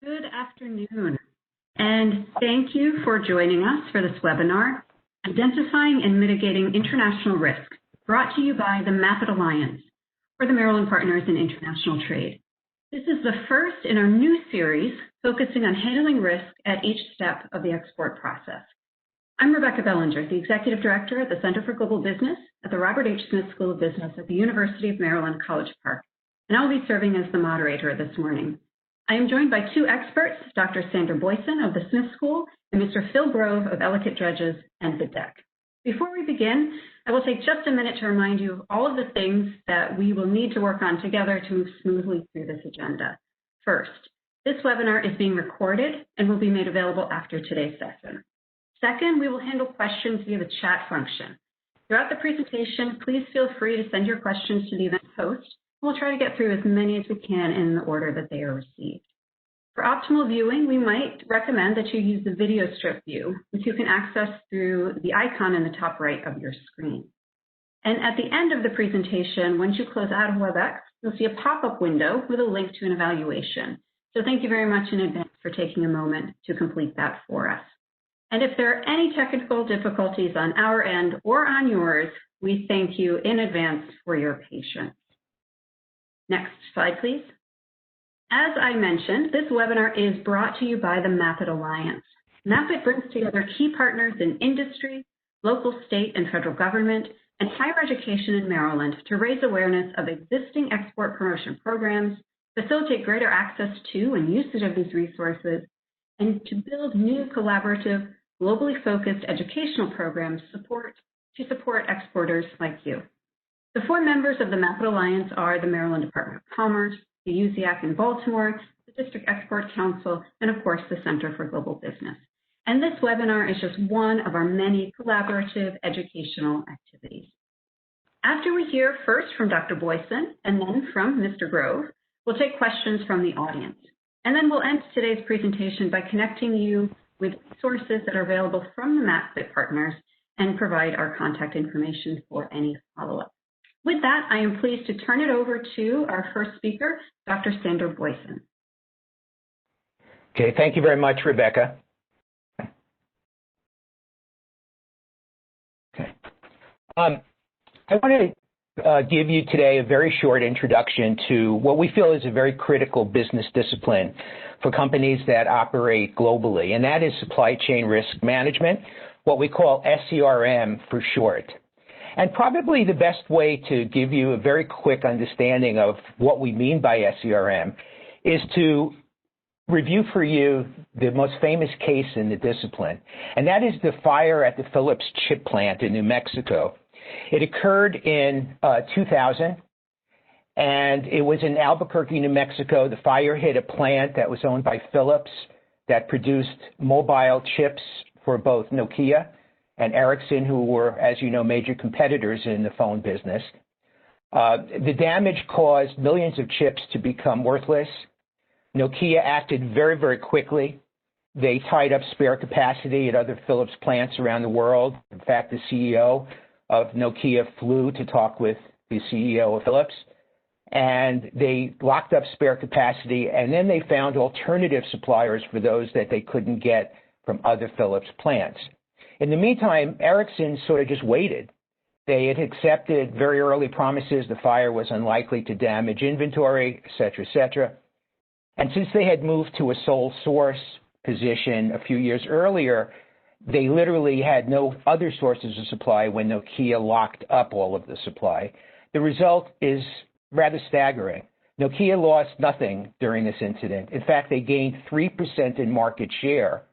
Good afternoon, and thank you for joining us for this webinar, Identifying and Mitigating International Risk, brought to you by the MAPIT Alliance, or the Maryland Partners in International Trade. This is the first in our new series focusing on handling risk at each step of the export process. I'm Rebecca Bellinger, the Executive Director at the Center for Global Business at the Robert H. Smith School of Business at the University of Maryland, College Park, and I'll be serving as the moderator this morning. I am joined by two experts, Dr. Sandra Boyson of the Smith School and Mr. Phil Grove of Ellicott Dredges and BidDeck. Before we begin, I will take just a minute to remind you of all of the things that we will need to work on together to move smoothly through this agenda. First, this webinar is being recorded and will be made available after today's session. Second, we will handle questions via the chat function. Throughout the presentation, please feel free to send your questions to the event host. We'll try to get through as many as we can in the order that they are received. For optimal viewing, we might recommend that you use the video strip view, which you can access through the icon in the top right of your screen. And at the end of the presentation, once you close out of WebEx, you'll see a pop-up window with a link to an evaluation. So thank you very much in advance for taking a moment to complete that for us. And if there are any technical difficulties on our end or on yours, we thank you in advance for your patience. Next slide, please. As I mentioned, this webinar is brought to you by the MAPIT Alliance. MAPIT brings together key partners in industry, local, state, and federal government, and higher education in Maryland to raise awareness of existing export promotion programs, facilitate greater access to and usage of these resources, and to build new collaborative, globally focused educational programs to support exporters like you. The four members of the MAPIT Alliance are the Maryland Department of Commerce, the USIAC in Baltimore, the District Export Council, and of course the Center for Global Business. And this webinar is just one of our many collaborative educational activities. After we hear first from Dr. Boyson and then from Mr. Grove, we'll take questions from the audience. And then we'll end today's presentation by connecting you with sources that are available from the MAPIT partners and provide our contact information for any follow-up. With that, I am pleased to turn it over to our first speaker, Dr. Sandra Boyson. Okay, thank you very much, Rebecca. Okay. I want to give you today a very short introduction to what we feel is a very critical business discipline for companies that operate globally, and that is supply chain risk management, what we call SCRM for short. And probably the best way to give you a very quick understanding of what we mean by SCRM is to review for you the most famous case in the discipline, and that is the fire at the Philips chip plant in New Mexico. It occurred in 2000, and it was in Albuquerque, New Mexico. The fire hit a plant that was owned by Philips that produced mobile chips for both Nokia and Ericsson, who were, as you know, major competitors in the phone business. The damage caused millions of chips to become worthless. Nokia acted very, very quickly. They tied up spare capacity at other Philips plants around the world. In fact, the CEO of Nokia flew to talk with the CEO of Philips, and they locked up spare capacity, and then they found alternative suppliers for those that they couldn't get from other Philips plants. In the meantime, Ericsson sort of just waited. They had accepted very early promises the fire was unlikely to damage inventory, et cetera, et cetera. And since they had moved to a sole source position a few years earlier, they literally had no other sources of supply when Nokia locked up all of the supply. The result is rather staggering. Nokia lost nothing during this incident. In fact, they gained 3% in market share,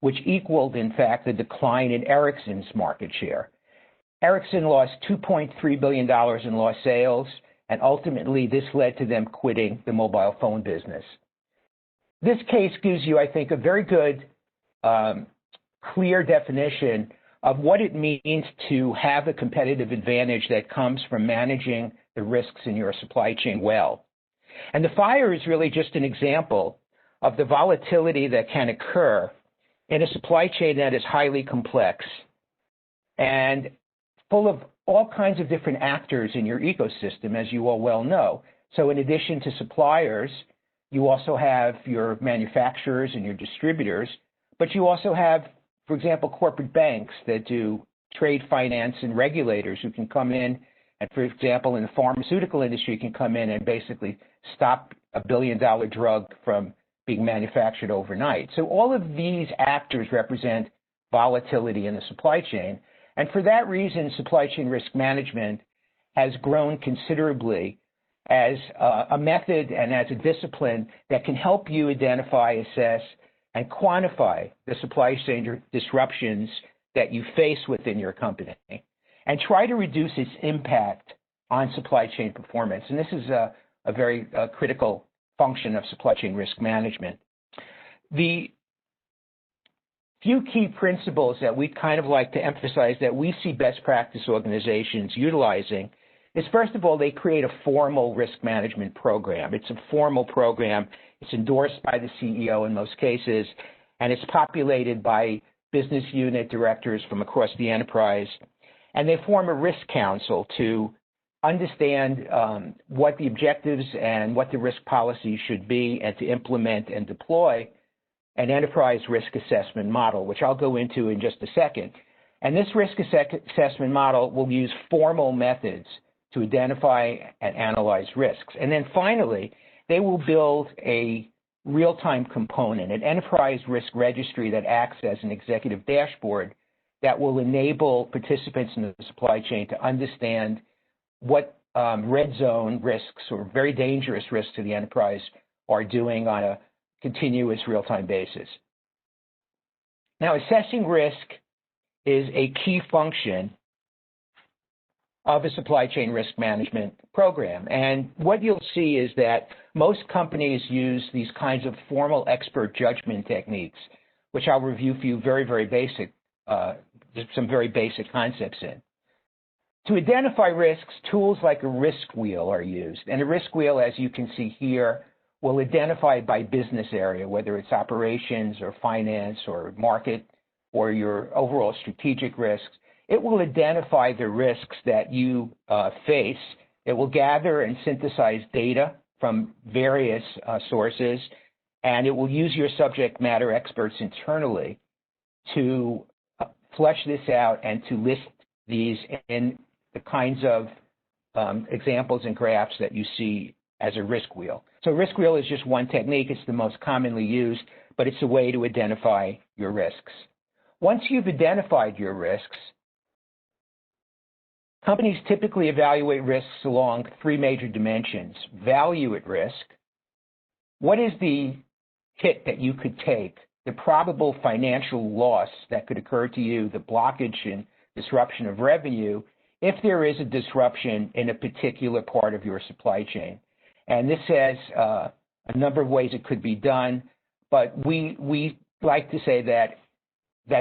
which equaled, in fact, the decline in Ericsson's market share. Ericsson lost $2.3 billion in lost sales, and ultimately this led to them quitting the mobile phone business. This case gives you, I think, a very good, clear definition of what it means to have a competitive advantage that comes from managing the risks in your supply chain well. And the fire is really just an example of the volatility that can occur in a supply chain that is highly complex and full of all kinds of different actors in your ecosystem, as you all well know. So in addition to suppliers, You also have your manufacturers and your distributors, but you also have, for example, corporate banks that do trade finance and regulators who can come in and, for example, in the pharmaceutical industry, can come in and basically stop a billion-dollar drug from being manufactured overnight. So all of these actors represent volatility in the supply chain. And for that reason, supply chain risk management has grown considerably as a method and as a discipline that can help you identify, assess, and quantify the supply chain disruptions that you face within your company and try to reduce its impact on supply chain performance. And this is a very critical function of supply chain risk management. The few key principles that we kind of like to emphasize that we see best practice organizations utilizing is, first of all, they create a formal risk management program. It's a formal program. It's endorsed by the CEO in most cases, and it's populated by business unit directors from across the enterprise. And they form a risk council to understand what the objectives and what the risk policy should be, and to implement and deploy an enterprise risk assessment model, which I'll go into in just a second. And this risk assessment model will use formal methods to identify and analyze risks. And then finally, they will build a real-time component, an enterprise risk registry that acts as an executive dashboard that will enable participants in the supply chain to understand what red zone risks or very dangerous risks to the enterprise are doing on a continuous real-time basis. Now, assessing risk is a key function of a supply chain risk management program. And what you'll see is that most companies use these kinds of formal expert judgment techniques, which I'll review for you very, very basic, just some very basic concepts in. To identify risks, tools like a risk wheel are used. And a risk wheel, as you can see here, will identify by business area, whether it's operations or finance or market or your overall strategic risks. It will identify the risks that you face. It will gather and synthesize data from various sources, and it will use your subject matter experts internally to flesh this out and to list these in the kinds of examples and graphs that you see as a risk wheel. So risk wheel is just one technique. It's the most commonly used, but it's a way to identify your risks. Once you've identified your risks, companies typically evaluate risks along three major dimensions: value at risk, what is the hit that you could take, the probable financial loss that could occur to you, the blockage and disruption of revenue, if there is a disruption in a particular part of your supply chain. And this has a number of ways it could be done, but we like to say that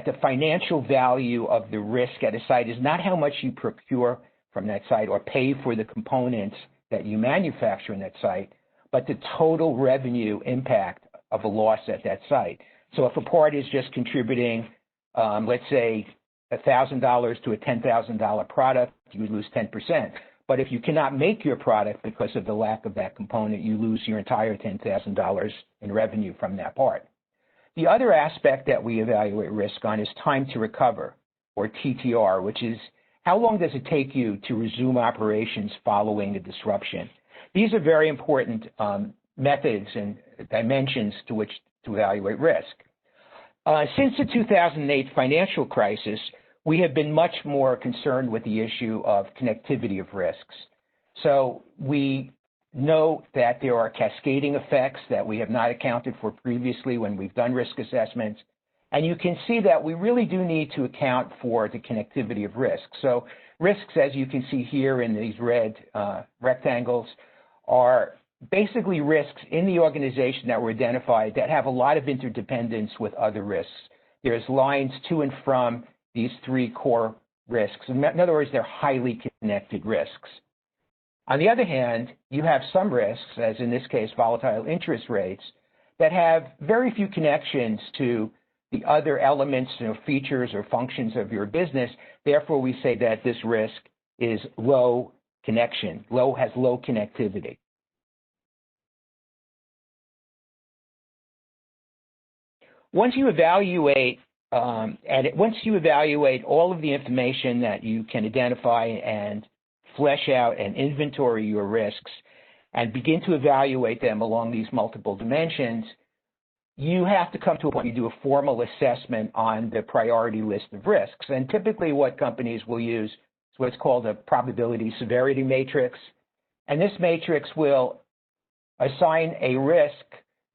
the financial value of the risk at a site is not how much you procure from that site or pay for the components that you manufacture in that site, but the total revenue impact of a loss at that site. So if a part is just contributing, let's say, $1,000 to a $10,000 product, you would lose 10%. But if you cannot make your product because of the lack of that component, you lose your entire $10,000 in revenue from that part. The other aspect that we evaluate risk on is time to recover, or TTR, which is how long does it take you to resume operations following a disruption. These are very important methods and dimensions to which to evaluate risk. Since the 2008 financial crisis, we have been much more concerned with the issue of connectivity of risks. So we know that there are cascading effects that we have not accounted for previously when we've done risk assessments. And you can see that we really do need to account for the connectivity of risks. So risks, as you can see here in these red rectangles, are basically risks in the organization that were identified that have a lot of interdependence with other risks. There's lines to and from these three core risks. In other words, they're highly connected risks. On the other hand, you have some risks, as in this case, volatile interest rates, that have very few connections to the other elements, features or functions of your business. Therefore, we say that this risk is low connection, has low connectivity. once you evaluate all of the information that you can identify and flesh out and inventory your risks and begin to evaluate them along these multiple dimensions, you have to come to a point, you do a formal assessment on the priority list of risks. And typically what companies will use is what's called a probability severity matrix. And this matrix will assign a risk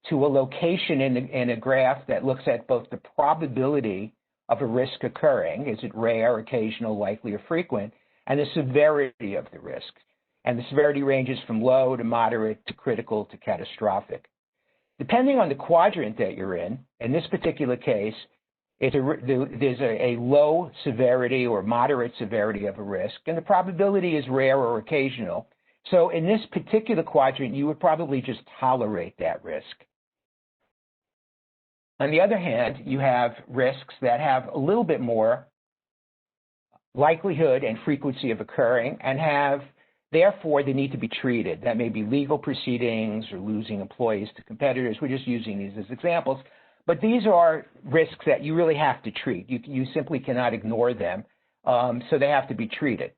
to a location in a graph that looks at both the probability of a risk occurring, is it rare, occasional, likely, or frequent, and the severity of the risk. And the severity ranges from low to moderate to critical to catastrophic. Depending on the quadrant that you're in this particular case, there's a low severity or moderate severity of a risk, and the probability is rare or occasional. So in this particular quadrant, you would probably just tolerate that risk. On the other hand, you have risks that have a little bit more likelihood and frequency of occurring and therefore, they need to be treated. That may be legal proceedings or losing employees to competitors. We're just using these as examples. But these are risks that you really have to treat. You simply cannot ignore them, so they have to be treated.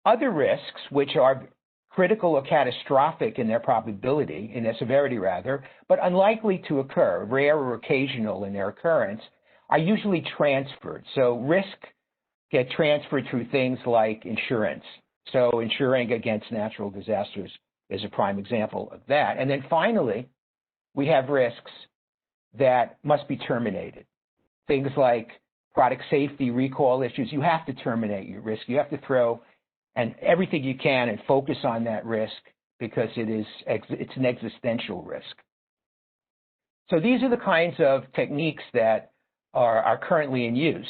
Other risks, which are critical or catastrophic in their probability, in their severity rather, but unlikely to occur, rare or occasional in their occurrence, are usually transferred. So risk get transferred through things like insurance. So insuring against natural disasters is a prime example of that. And then finally, we have risks that must be terminated. Things like product safety, recall issues. You have to terminate your risk. You have to throw everything you can and focus on that risk because it's an existential risk. So these are the kinds of techniques that are currently in use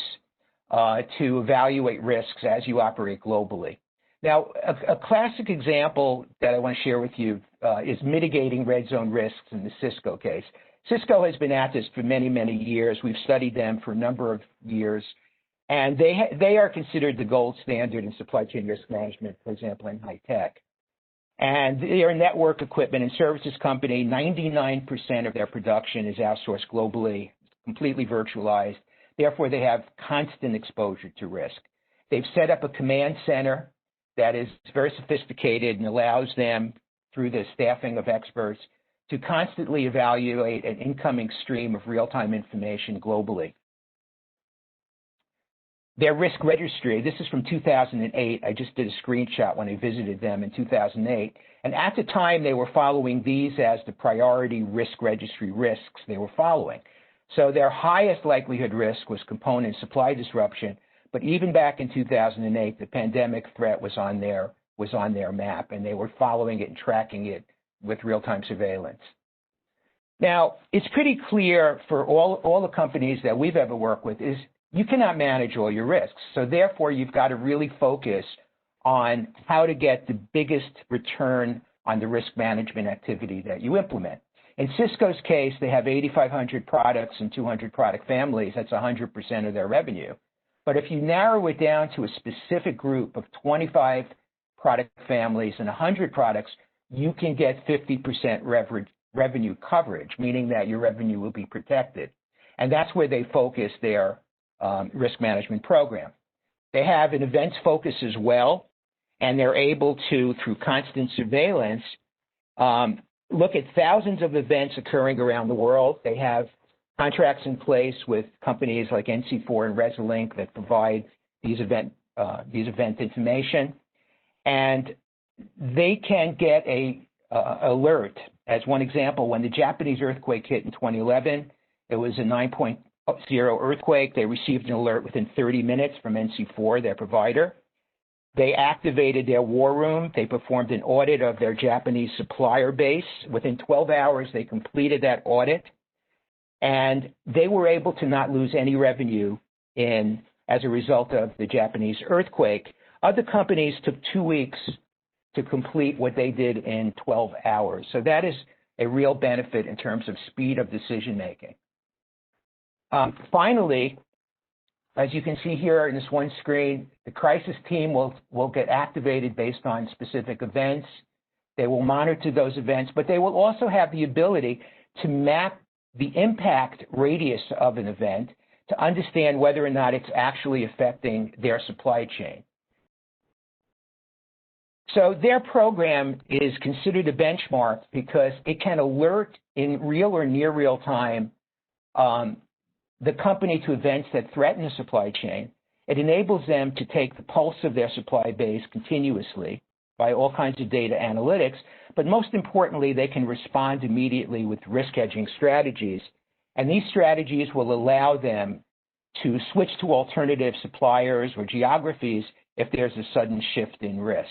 to evaluate risks as you operate globally. Now, a classic example that I want to share with you is mitigating red zone risks in the Cisco case. Cisco has been at this for many, many years. We've studied them for a number of years, and they are considered the gold standard in supply chain risk management, for example, in high tech. And they are a network equipment and services company. 99% of their production is outsourced globally, completely virtualized. Therefore, they have constant exposure to risk. They've set up a command center that is very sophisticated and allows them, through the staffing of experts, to constantly evaluate an incoming stream of real-time information globally. Their risk registry, this is from 2008. I just did a screenshot when I visited them in 2008. And at the time, they were following these as the priority risk registry risks they were following. So their highest likelihood risk was component supply disruption. But even back in 2008, the pandemic threat was on their map, and they were following it and tracking it with real-time surveillance. Now, it's pretty clear for all the companies that we've ever worked with is you cannot manage all your risks. So therefore, you've got to really focus on how to get the biggest return on the risk management activity that you implement. In Cisco's case, they have 8,500 products and 200 product families. That's 100% of their revenue. But if you narrow it down to a specific group of 25 product families and 100 products, you can get 50% revenue coverage, meaning that your revenue will be protected. And that's where they focus their risk management program. They have an events focus as well, and they're able to, through constant surveillance, look at thousands of events occurring around the world. They have contracts in place with companies like NC4 and Resolink that provide these event information, and they can get a alert. As one example, when the Japanese earthquake hit in 2011, it was a 9.0 earthquake. They received an alert within 30 minutes from NC4, their provider. They activated their war room. They performed an audit of their Japanese supplier base. Within 12 hours, they completed that audit. And they were able to not lose any revenue as a result of the Japanese earthquake. Other companies took 2 weeks to complete what they did in 12 hours. So that is a real benefit in terms of speed of decision making. Finally, as you can see here in this one screen, the crisis team will get activated based on specific events. They will monitor those events, but they will also have the ability to map the impact radius of an event to understand whether or not it's actually affecting their supply chain. So their program is considered a benchmark because it can alert in real or near real time the company to events that threaten the supply chain. It enables them to take the pulse of their supply base continuously by all kinds of data analytics, but most importantly, they can respond immediately with risk hedging strategies. And these strategies will allow them to switch to alternative suppliers or geographies if there's a sudden shift in risk.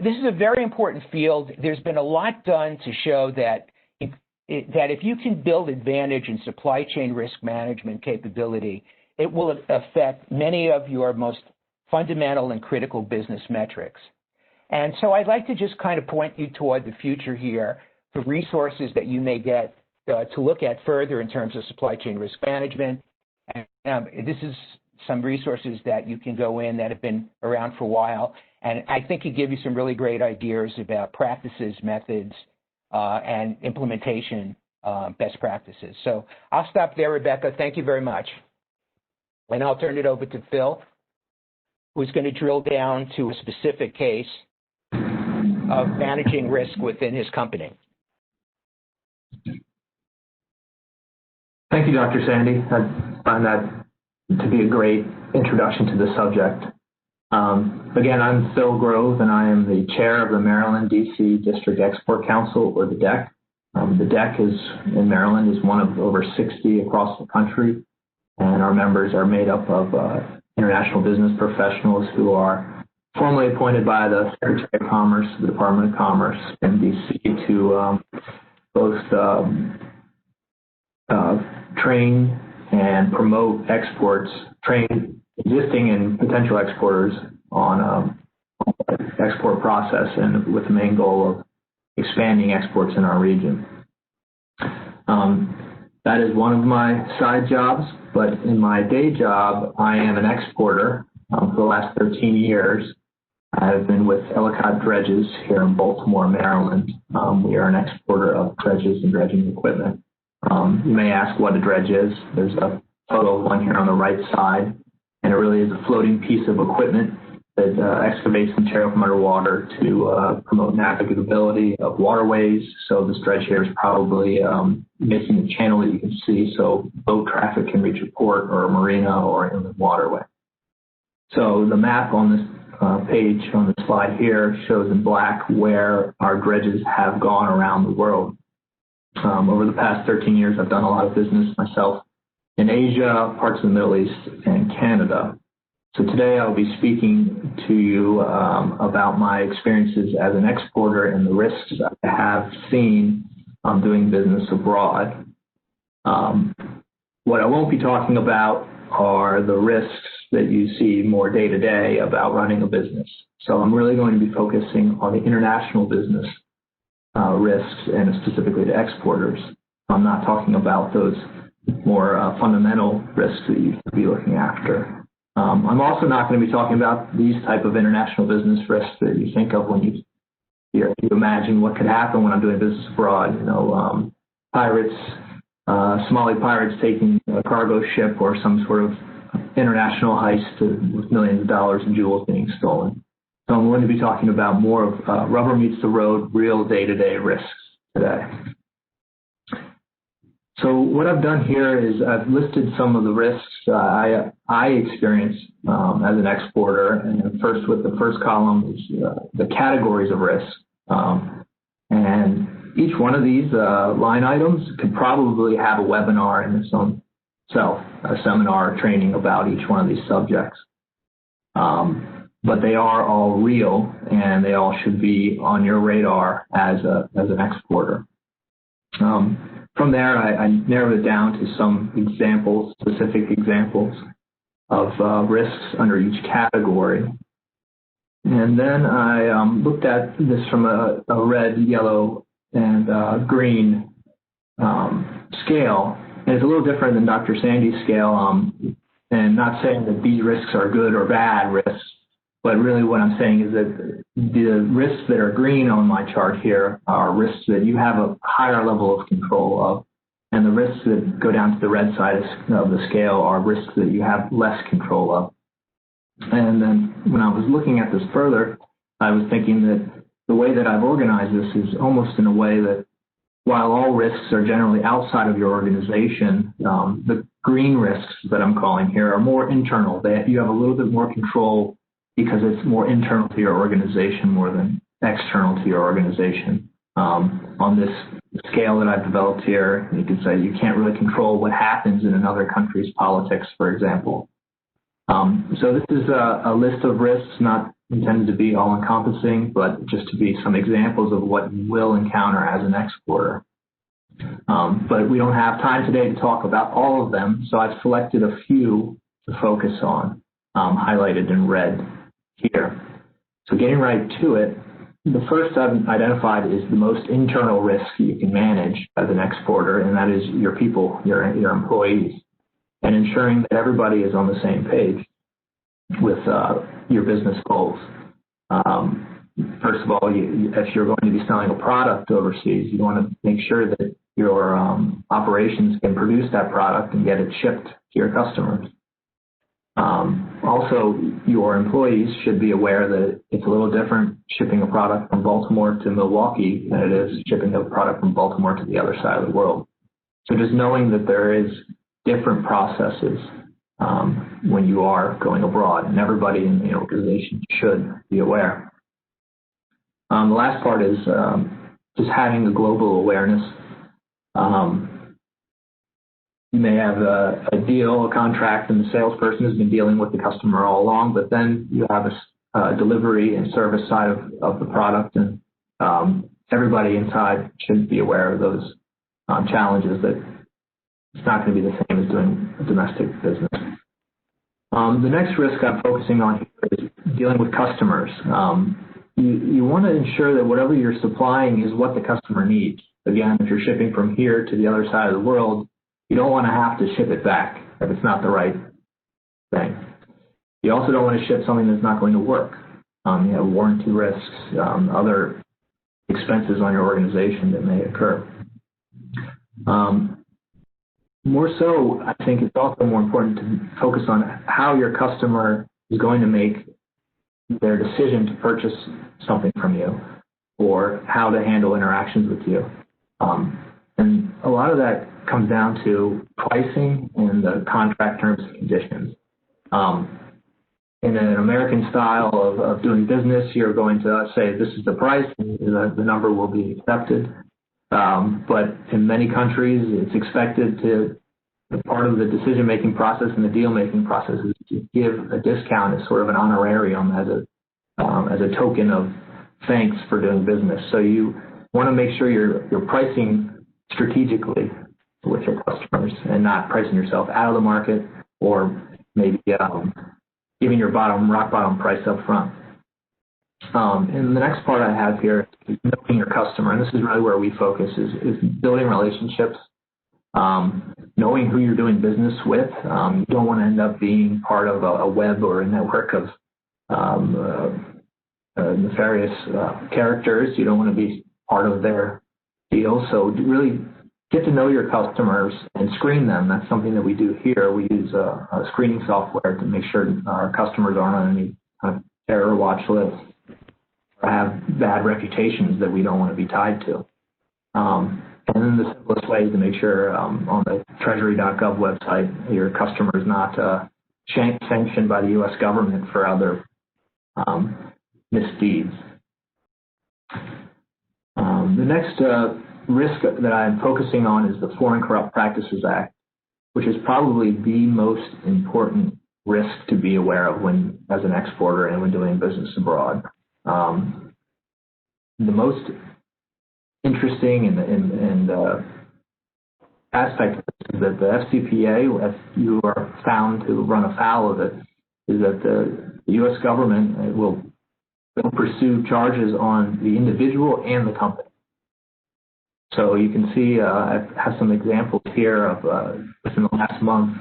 This is a very important field. There's been a lot done to show that if you can build advantage in supply chain risk management capability, it will affect many of your most fundamental and critical business metrics. And so I'd like to just kind of point you toward the future here for resources that you may get to look at further in terms of supply chain risk management. And this is some resources that you can go in that have been around for a while. And I think it give you some really great ideas about practices, methods, and implementation best practices. So I'll stop there, Rebecca. Thank you very much. And I'll turn it over to Phil, who's going to drill down to a specific case of managing risk within his company. Thank you, Dr. Sandy. I find that to be a great introduction to the subject. Again, I'm Phil Grove, and I am the chair of the Maryland D.C. District Export Council, or the DEC. The DEC in Maryland is one of over 60 across the country, and our members are made up of international business professionals who are formally appointed by the Secretary of Commerce, the Department of Commerce in D.C. to both train and promote exports, train existing and potential exporters on export process, and with the main goal of expanding exports in our region. That is one of my side jobs, but in my day job, I am an exporter. For the last 13 years, I've been with Ellicott Dredges here in Baltimore, Maryland. We are an exporter of dredges and dredging equipment. You may ask what a dredge is. There's a photo of one here on the right side, and it really is a floating piece of equipment that excavates material from underwater to promote navigability of waterways. So this dredge here is probably making a channel that you can see so boat traffic can reach a port or a marina or inland waterway. So the map on this page on the slide here shows in black where our dredges have gone around the world. Over the past 13 years, I've done a lot of business myself in Asia, parts of the Middle East, and Canada. So today I'll be speaking to you about my experiences as an exporter and the risks I have seen doing business abroad. What I won't be talking about are the risks that you see more day to day about running a business. So I'm really going to be focusing on the international business risks, and specifically to exporters. I'm not talking about those more fundamental risks that you should be looking after. I'm also not going to be talking about these type of international business risks that you think of when you imagine what could happen when I'm doing business abroad. You know, pirates, Somali pirates taking a cargo ship, or some sort of international heist with millions of dollars in jewels being stolen. So I'm going to be talking about more of rubber meets the road, real day-to-day risks today. So what I've done here is I've listed some of the risks I experience as an exporter. And first, with the first column is the categories of risk. And each one of these line items could probably have a webinar in its own self, a seminar training about each one of these subjects. But they are all real, and they all should be on your radar as an exporter. From there, I narrowed it down to some examples, specific examples of risks under each category. And then I looked at this from a red, yellow, and green scale. And it's a little different than Dr. Sandy's scale, and not saying that these risks are good or bad risks, but really what I'm saying is that The risks that are green on my chart here are risks that you have a higher level of control of, and the risks that go down to the red side of the scale are risks that you have less control of. And then when I was looking at this further, I was thinking that the way that I've organized this is almost in a way that while all risks are generally outside of your organization, the green risks that I'm calling here are more internal. You have a little bit more control because it's more internal to your organization more than external to your organization. On this scale that I've developed here, you can say you can't really control what happens in another country's politics, for example. So this is a list of risks, not intended to be all-encompassing, but just to be some examples of what you will encounter as an exporter. But we don't have time today to talk about all of them, so I've selected a few to focus on, highlighted in red here. So getting right to it, the first I've identified is the most internal risk you can manage as an exporter, and that is your people, your employees, and ensuring that everybody is on the same page with your business goals. First of all, if you're going to be selling a product overseas, you want to make sure that your operations can produce that product and get it shipped to your customers. Also, your employees should be aware that it's a little different shipping a product from Baltimore to Milwaukee than it is shipping a product from Baltimore to the other side of the world. So just knowing that there is different processes when you are going abroad, and everybody in the organization should be aware. The last part is just having a global awareness. You may have a deal, a contract, and the salesperson has been dealing with the customer all along, but then you have a delivery and service side of the product, and everybody inside should be aware of those challenges, that it's not going to be the same as doing a domestic business. The next risk I'm focusing on here is dealing with customers. You want to ensure that whatever you're supplying is what the customer needs. Again, if you're shipping from here to the other side of the world, you don't want to have to ship it back if it's not the right thing. You also don't want to ship something that's not going to work. You have warranty risks, other expenses on your organization that may occur. More so, I think it's also more important to focus on how your customer is going to make their decision to purchase something from you, or how to handle interactions with you. And a lot of that comes down to pricing and the contract terms and conditions. In an American style of doing business, you're going to say, this is the price, and the number will be accepted. But in many countries, it's expected to, part of the decision-making process and the deal-making process is to give a discount as sort of an honorarium, as a token of thanks for doing business. So you want to make sure you're pricing strategically with your customers and not pricing yourself out of the market, or maybe giving your rock bottom price up front. And the next part I have here is knowing your customer, and this is really where we focus, is building relationships, knowing who you're doing business with. You don't want to end up being part of a web or a network of nefarious characters. You don't want to be part of their deal. So really get to know your customers and screen them. That's something that we do here. We use a screening software to make sure our customers aren't on any kind of terror watch list or have bad reputations that we don't want to be tied to. And then the simplest way is to make sure on the Treasury.gov website, your customer is not sanctioned by the U.S. government for other misdeeds. The next risk that I'm focusing on is the Foreign Corrupt Practices Act, which is probably the most important risk to be aware of when, as an exporter and when doing business abroad. The most interesting and aspect of this is that the FCPA, if you are found to run afoul of it, is that the U.S. government will pursue charges on the individual and the company. So you can see I have some examples here of within the last month,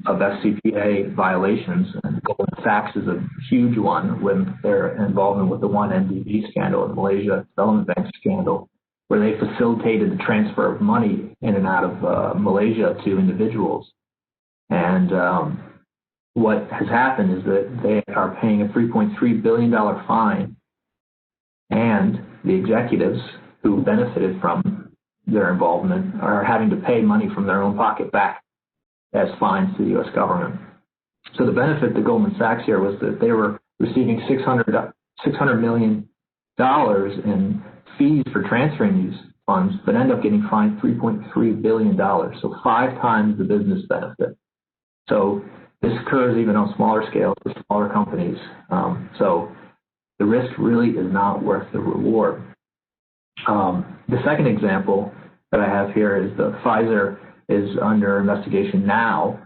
of FCPA violations, and Goldman Sachs is a huge one with their involvement with the 1MDB scandal, the Malaysia Development Bank scandal, where they facilitated the transfer of money in and out of Malaysia to individuals. And what has happened is that they are paying a $3.3 billion fine, and the executives who benefited from their involvement are having to pay money from their own pocket back as fines to the U.S. government. So the benefit to Goldman Sachs here was that they were receiving $600 million in fees for transferring these funds, but end up getting fined $3.3 billion, so 5 times the business benefit. So this occurs even on smaller scales for smaller companies. So the risk really is not worth the reward. The second example that I have here is that Pfizer is under investigation now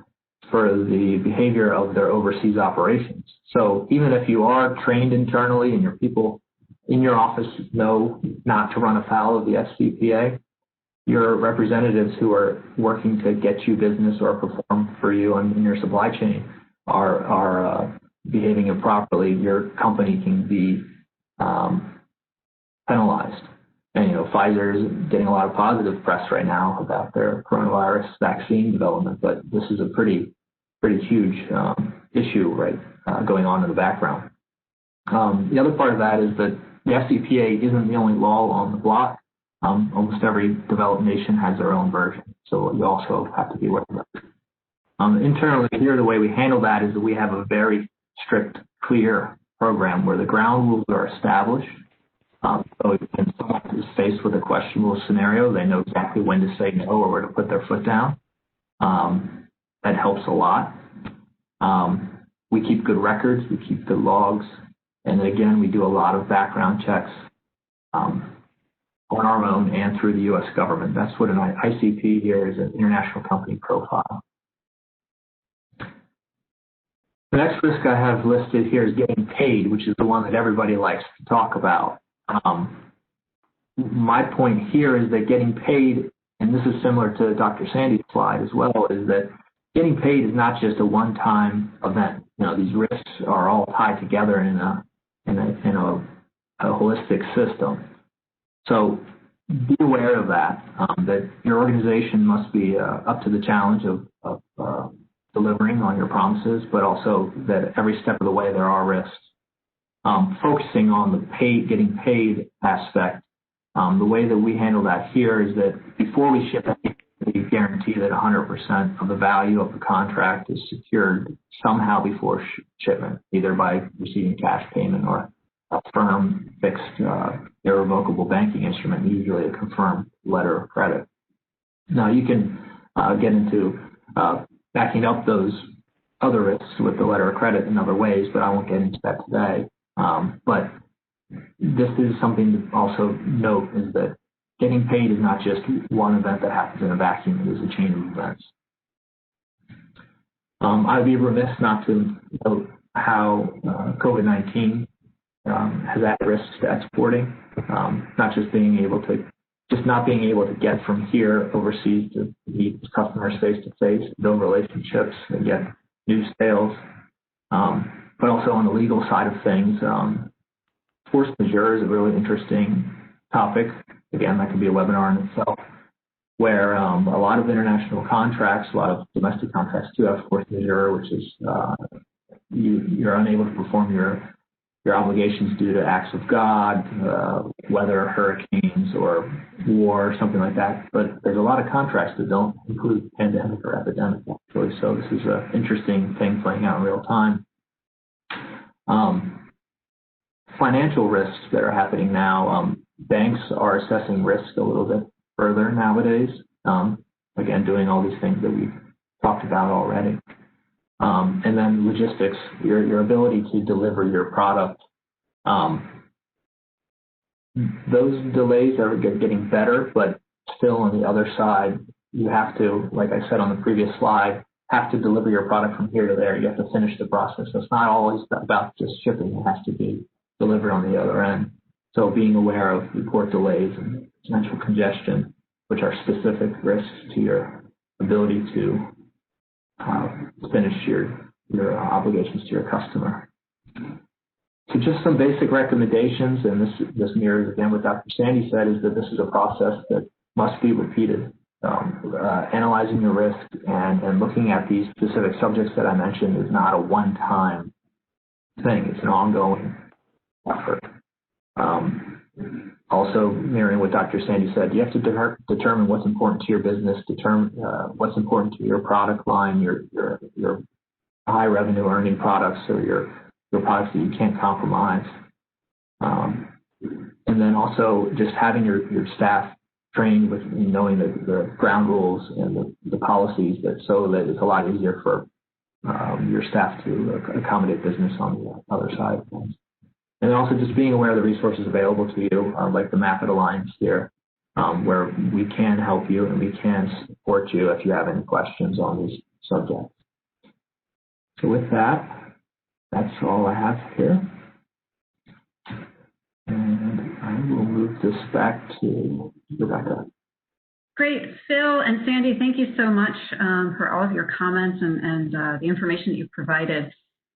for the behavior of their overseas operations. So even if you are trained internally and your people in your office know not to run afoul of the FCPA, your representatives who are working to get you business or perform for you in your supply chain are behaving improperly, your company can be penalized. And, Pfizer is getting a lot of positive press right now about their coronavirus vaccine development, but this is a pretty huge issue going on in the background. The other part of that is that the FCPA isn't the only law on the block. Almost every developed nation has their own version, so you also have to be aware of that. Internally here, the way we handle that is that we have a very strict, clear program where the ground rules are established. So when someone is faced with a questionable scenario, they know exactly when to say no or where to put their foot down. That helps a lot. We keep good records, we keep good logs, and again, we do a lot of background checks on our own and through the U.S. government. That's what an ICP here is, an international company profile. The next risk I have listed here is getting paid, which is the one that everybody likes to talk about. My point here is that getting paid, and this is similar to Dr. Sandy's slide as well, is that getting paid is not just a one-time event. These risks are all tied together in a holistic system. So be aware of that, that your organization must be up to the challenge of delivering on your promises, but also that every step of the way there are risks. Focusing on the getting paid aspect, the way that we handle that here is that before we ship anything, we guarantee that 100% of the value of the contract is secured somehow before shipment, either by receiving cash payment or a firm fixed irrevocable banking instrument, usually a confirmed letter of credit. Now you can get into backing up those other risks with the letter of credit in other ways, but I won't get into that today. But this is something to also note, is that getting paid is not just one event that happens in a vacuum. It is a chain of events. I'd be remiss not to note how COVID-19 has added risks to exporting, not just not being able to get from here overseas to meet customers face to face, build relationships, and get new sales, but also on the legal side of things. Force majeure is a really interesting topic. Again, that could be a webinar in itself, where a lot of international contracts, a lot of domestic contracts do have force majeure, which is you're unable to perform your obligations due to acts of God, weather, hurricanes, or war, something like that. But there's a lot of contracts that don't include pandemic or epidemic, actually. So this is an interesting thing playing out in real time. Financial risks that are happening now. Banks are assessing risk a little bit further nowadays. Again, doing all these things that we've talked about already. And then logistics, your ability to deliver your product. Those delays are getting better, but still on the other side, you have to, like I said on the previous slide, have to deliver your product from here to there. You have to finish the process. So it's not always about just shipping. It has to be delivered on the other end. So being aware of port delays and potential congestion, which are specific risks to your ability to finish your obligations to your customer. So just some basic recommendations, and this mirrors again what Dr. Sandy said, is that this is a process that must be repeated. Analyzing your risk and looking at these specific subjects that I mentioned is not a one-time thing. It's an ongoing effort. Also, mirroring what Dr. Sandy said, you have to determine what's important to your business, determine what's important to your product line, your high revenue earning products, or your products that you can't compromise. And then also just having your staff trained with knowing the ground rules and the policies, so that it's a lot easier for your staff to accommodate business on the other side of things. And also just being aware of the resources available to you, like the Mapit Alliance here, where we can help you and we can support you if you have any questions on these subjects. So with that, that's all I have here. And I will move this back to Rebecca. Great. Phil and Sandy, thank you so much for all of your comments and the information that you've provided.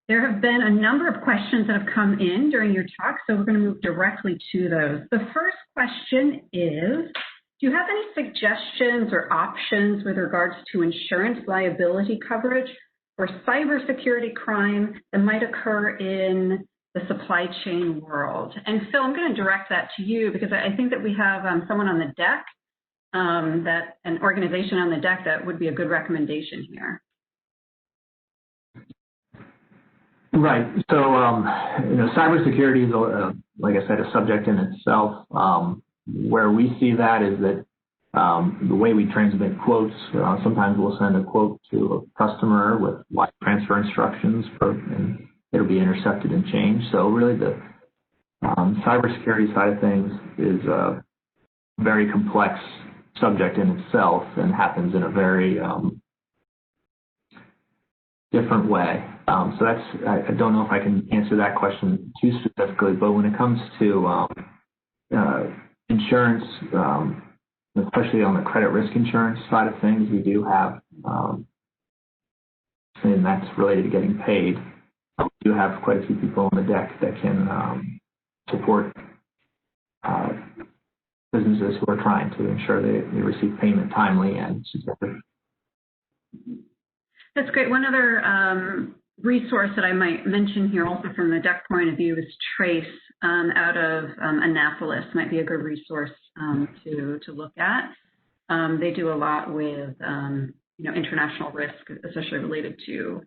There have been a number of questions that have come in during your talk, so we're going to move directly to those. The first question is, do you have any suggestions or options with regards to insurance liability coverage for cybersecurity crime that might occur in the supply chain world? And Phil, I'm going to direct that to you because I think that we have someone on the deck, an organization on the deck that would be a good recommendation here. Right. So, cybersecurity is, like I said, a subject in itself. Where we see that is that the way we transmit quotes, sometimes we'll send a quote to a customer with wire transfer instructions, and it'll be intercepted and changed. So really the cybersecurity side of things is a very complex subject in itself and happens in a very different way. So I don't know if I can answer that question too specifically, but when it comes to insurance, especially on the credit risk insurance side of things, we do have, and that's related to getting paid. We do have quite a few people on the deck that can support businesses who are trying to ensure they receive payment timely and secure. That's great. One other resource that I might mention here also from the deck point of view is Trace out of Annapolis. Might be a good resource to look at. They do a lot with international risk, especially related to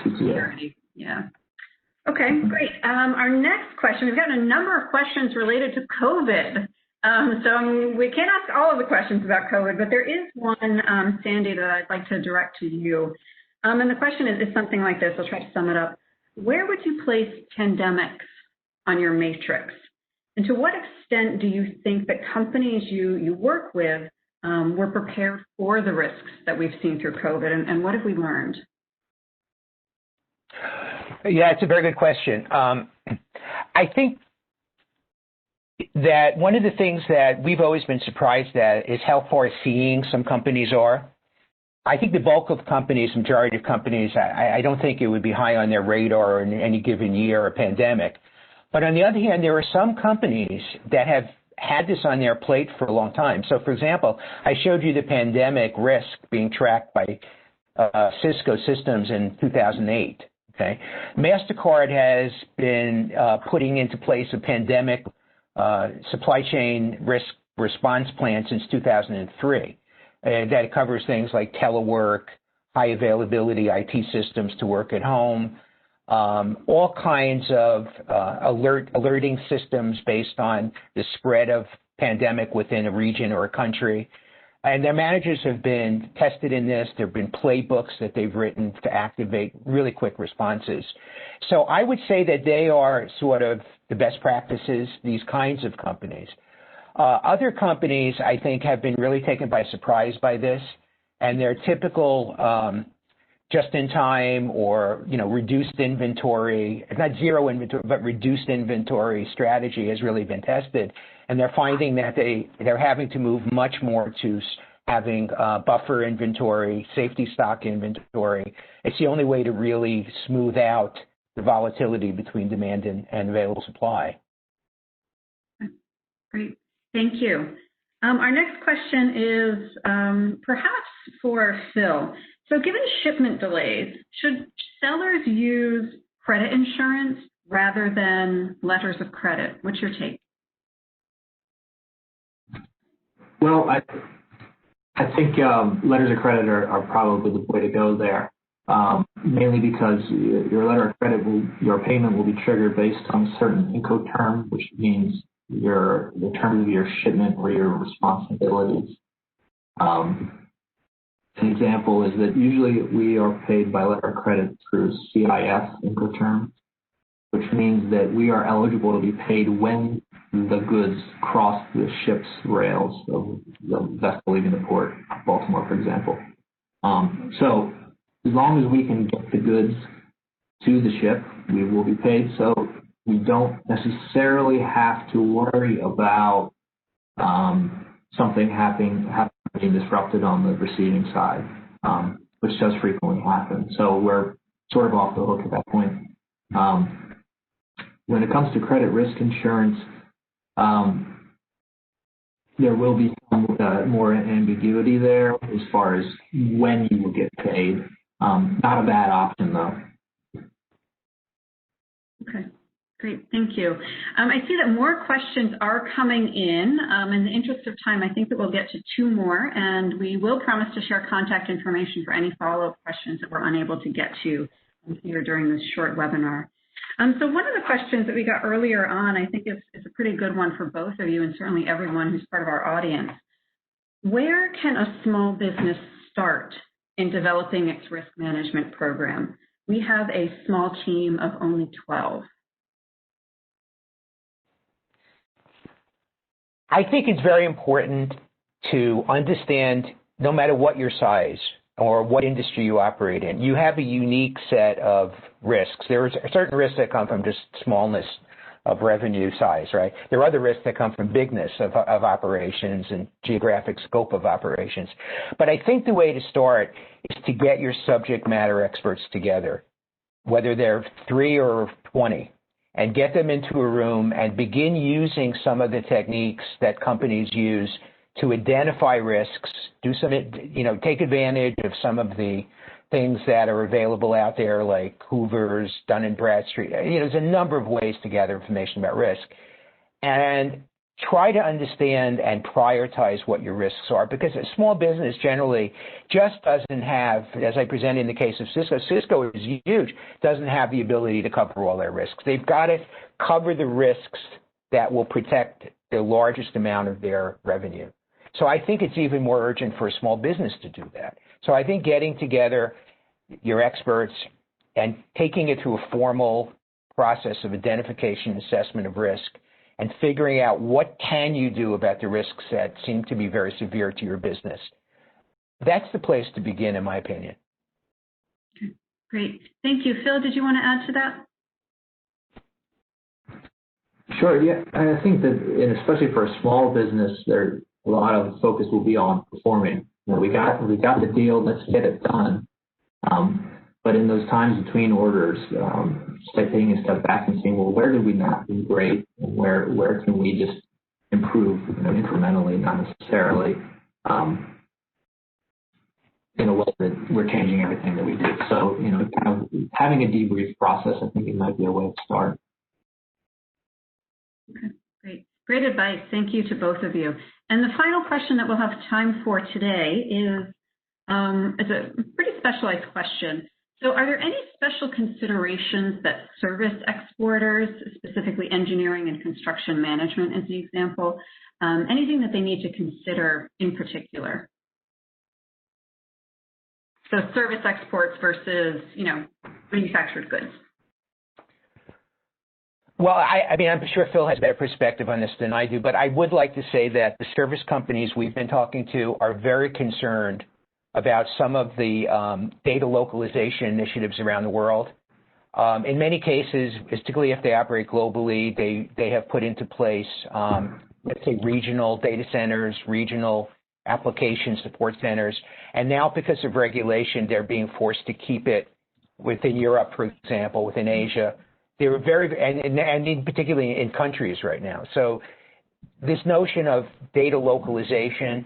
security. Yeah. Okay, great. Our next question, we've got a number of questions related to COVID. So we can't ask all of the questions about COVID, but there is one, Sandy, that I'd like to direct to you. And the question is something like this. I'll try to sum it up. Where would you place pandemics on your matrix? And to what extent do you think that companies you work with were prepared for the risks that we've seen through COVID? And what have we learned? Yeah, it's a very good question. I think that one of the things that we've always been surprised at is how far-seeing some companies are. I think the bulk of companies, majority of companies, I don't think it would be high on their radar in any given year or pandemic. But on the other hand, there are some companies that have had this on their plate for a long time. So, for example, I showed you the pandemic risk being tracked by Cisco Systems in 2008. Okay, MasterCard has been putting into place a pandemic supply chain risk response plan since 2003. That covers things like telework, high availability IT systems to work at home, all kinds of alerting systems based on the spread of pandemic within a region or a country. And their managers have been tested in this. There have been playbooks that they've written to activate really quick responses. So I would say that they are sort of the best practices, these kinds of companies. Other companies, I think, have been really taken by surprise by this, and their typical just-in-time or reduced inventory, not zero inventory, but reduced inventory strategy has really been tested, and they're finding that they're having to move much more to having buffer inventory, safety stock inventory. It's the only way to really smooth out the volatility between demand and available supply. Great, thank you. Our next question is perhaps for Phil. So given shipment delays, should sellers use credit insurance rather than letters of credit? What's your take? Well, I think letters of credit are probably the way to go there, mainly because your letter of credit your payment will be triggered based on a certain Incoterm, which means the terms of your shipment or your responsibilities. An example is that usually we are paid by letter of credit through CIF Incoterm, which means that we are eligible to be paid when the goods cross the ship's rails of the vessel leaving the port, Baltimore, for example. So as long as we can get the goods to the ship, we will be paid. So we don't necessarily have to worry about something being disrupted on the receiving side, which does frequently happen. So we're sort of off the hook at that point. When it comes to credit risk insurance, there will be some more ambiguity there as far as when you will get paid. Not a bad option, though. Okay, great, thank you. I see that more questions are coming in. In the interest of time, I think that we'll get to 2 more, and we will promise to share contact information for any follow-up questions that we're unable to get to here during this short webinar. So one of the questions that we got earlier on, I think is a pretty good one for both of you and certainly everyone who's part of our audience. Where can a small business start in developing its risk management program? We have a small team of only 12. I think it's very important to understand, no matter what your size or what industry you operate in, you have a unique set of risks. There are certain risks that come from just smallness of revenue size, right? There are other risks that come from bigness of operations and geographic scope of operations. But I think the way to start is to get your subject matter experts together, whether they're 3 or 20, and get them into a room and begin using some of the techniques that companies use to identify risks, take advantage of some of the things that are available out there like Hoover's, Dun & Bradstreet. There's a number of ways to gather information about risk. And try to understand and prioritize what your risks are, because a small business generally just doesn't have, as I presented in the case of Cisco is huge, doesn't have the ability to cover all their risks. They've got to cover the risks that will protect the largest amount of their revenue. So I think it's even more urgent for a small business to do that. So I think getting together your experts and taking it through a formal process of identification and assessment of risk and figuring out what can you do about the risks that seem to be very severe to your business. That's the place to begin, in my opinion. Okay, great. Thank you. Phil, did you want to add to that? Sure, yeah. I think that, and especially for a small business, a lot of focus will be on performing. We got the deal, let's get it done. But in those times between orders, taking a step back and saying, well, where did we not do great, and where can we just improve, incrementally, not necessarily in a way that we're changing everything that we do. So, kind of having a debrief process, I think it might be a way to start. Okay, great. Great advice. Thank you to both of you. And the final question that we'll have time for today is a pretty specialized question. So are there any special considerations that service exporters, specifically engineering and construction management as the example, anything that they need to consider in particular? So service exports versus, manufactured goods. Well, I'm sure Phil has a better perspective on this than I do, but I would like to say that the service companies we've been talking to are very concerned about some of the data localization initiatives around the world. In many cases, particularly if they operate globally, they have put into place, let's say, regional data centers, regional application support centers. And now because of regulation, they're being forced to keep it within Europe, for example, within Asia. They're and particularly in countries right now. So this notion of data localization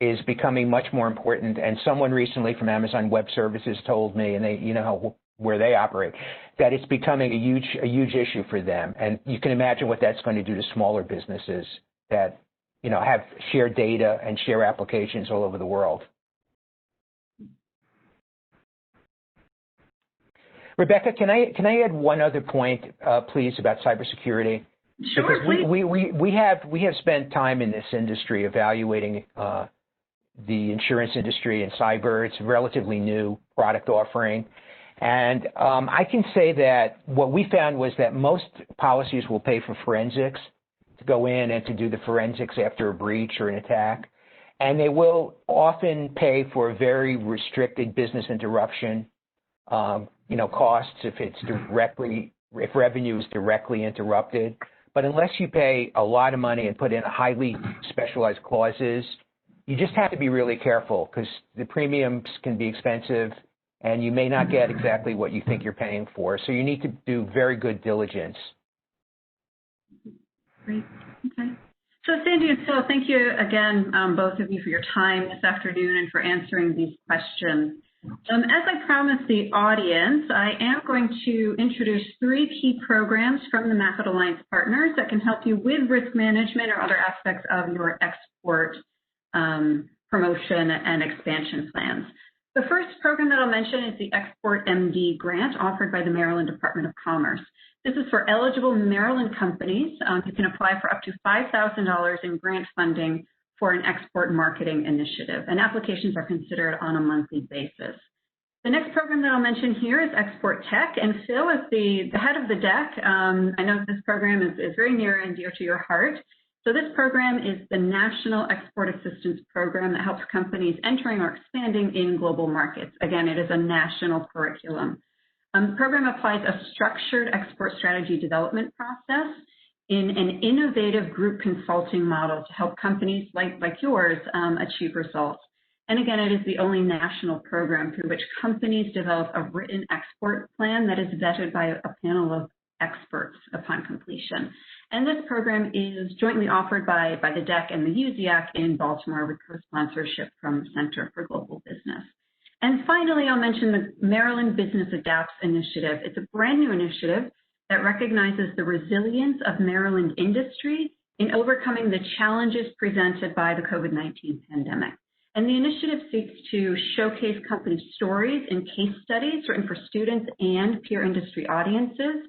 is becoming much more important. And someone recently from Amazon Web Services told me, and where they operate, that it's becoming a huge issue for them. And you can imagine what that's going to do to smaller businesses that, have shared data and share applications all over the world. Rebecca, can I add one other point, please, about cybersecurity? Sure, because please. we have spent time in this industry evaluating the insurance industry and cyber. It's a relatively new product offering. And I can say that what we found was that most policies will pay for forensics to go in and to do the forensics after a breach or an attack. And they will often pay for very restricted business interruption costs if revenue is directly interrupted. But unless you pay a lot of money and put in highly specialized clauses, you just have to be really careful because the premiums can be expensive and you may not get exactly what you think you're paying for. So you need to do very good diligence. Great. Okay. So Sandy and Phil, thank you again, both of you, for your time this afternoon and for answering these questions. As I promised the audience, I am going to introduce 3 key programs from the Mapit Alliance partners that can help you with risk management or other aspects of your export promotion and expansion plans. The first program that I'll mention is the Export MD grant offered by the Maryland Department of Commerce. This is for eligible Maryland companies who can apply for up to $5,000 in grant funding for an export marketing initiative, and applications are considered on a monthly basis. The next program that I'll mention here is Export Tech, and Phil is the head of the deck. I know this program is very near and dear to your heart. So this program is the National Export Assistance Program that helps companies entering or expanding in global markets. Again, it is a national curriculum. The program applies a structured export strategy development process in an innovative group consulting model to help companies like yours achieve results. And again, it is the only national program through which companies develop a written export plan that is vetted by a panel of experts upon completion. And this program is jointly offered by the DEC and the USIAC in Baltimore with co-sponsorship from the Center for Global Business. And finally, I'll mention the Maryland Business Adapts Initiative. It's a brand new initiative that recognizes the resilience of Maryland industry in overcoming the challenges presented by the COVID-19 pandemic. And the initiative seeks to showcase company stories and case studies written for students and peer industry audiences.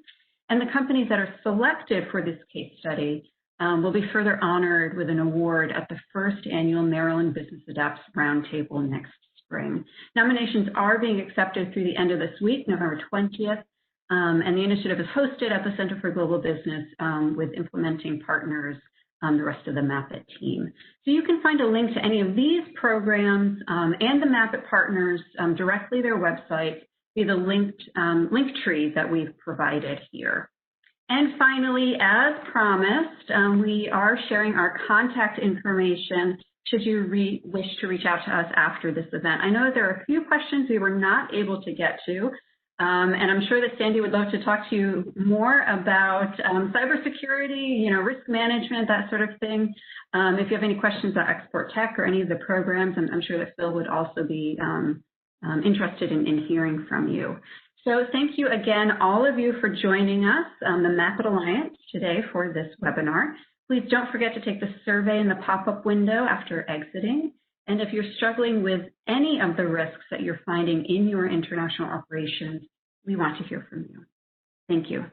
And the companies that are selected for this case study will be further honored with an award at the first annual Maryland Business Adapts Roundtable next spring. Nominations are being accepted through the end of this week, November 20th. And the initiative is hosted at the Center for Global Business with implementing partners, the rest of the Mapit team. So you can find a link to any of these programs and the Mapit partners directly their website via the link tree that we've provided here. And finally, as promised, we are sharing our contact information should you wish to reach out to us after this event. I know there are a few questions we were not able to get to, and I'm sure that Sandy would love to talk to you more about cybersecurity, risk management, that sort of thing. If you have any questions about Export Tech or any of the programs, I'm sure that Phil would also be interested in hearing from you. So thank you again, all of you, for joining us on the Mapit Alliance today for this webinar. Please don't forget to take the survey in the pop-up window after exiting. And if you're struggling with any of the risks that you're finding in your international operations, we want to hear from you. Thank you.